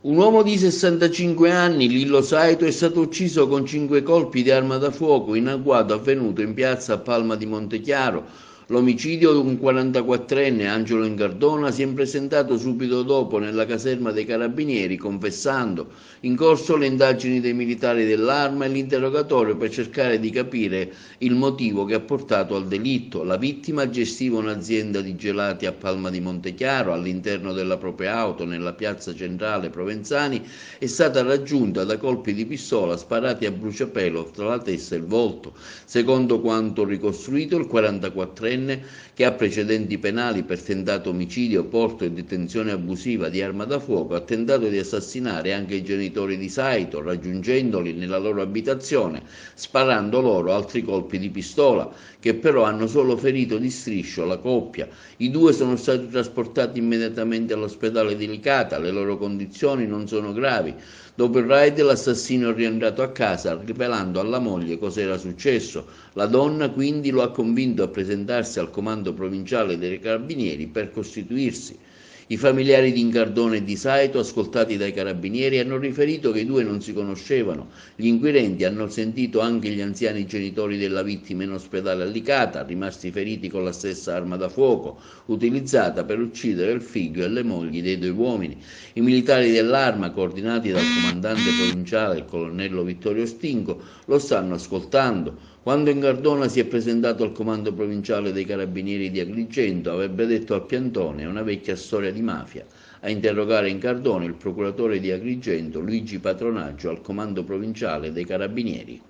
Un uomo di 65 anni, Lillo Saito, è stato ucciso con 5 colpi di arma da fuoco in agguato avvenuto in piazza Palma di Montechiaro. L'omicidio di un 44enne, Angelo Incardona, si è presentato subito dopo nella caserma dei Carabinieri confessando. In corso le indagini dei militari dell'Arma e l'interrogatorio per cercare di capire il motivo che ha portato al delitto. La vittima gestiva un'azienda di gelati a Palma di Montechiaro. All'interno della propria auto, nella piazza centrale Provenzani, è stata raggiunta da colpi di pistola sparati a bruciapelo tra la testa e il volto. Secondo quanto ricostruito, il 44enne, che ha precedenti penali per tentato omicidio, porto e detenzione abusiva di arma da fuoco, ha tentato di assassinare anche i genitori di Saito, raggiungendoli nella loro abitazione, sparando loro altri colpi di pistola, che però hanno solo ferito di striscio la coppia. I due sono stati trasportati immediatamente all'ospedale di Licata, le loro condizioni non sono gravi. Dopo il raid, l'assassino è rientrato a casa rivelando alla moglie cos'era successo. La donna quindi lo ha convinto a presentarsi al comando provinciale dei Carabinieri per costituirsi. I familiari di Incardone e di Saito, ascoltati dai Carabinieri, hanno riferito che i due non si conoscevano. Gli inquirenti hanno sentito anche gli anziani genitori della vittima in ospedale a Licata, rimasti feriti con la stessa arma da fuoco utilizzata per uccidere il figlio e le mogli dei due uomini. I militari dell'Arma, coordinati dal comandante provinciale, il colonnello Vittorio Stinco, lo stanno ascoltando. Quando Incardona si è presentato al comando provinciale dei Carabinieri di Agrigento, avrebbe detto al piantone: è una vecchia storia di mafia. A interrogare Incardona il procuratore di Agrigento, Luigi Patronaggio, al comando provinciale dei Carabinieri.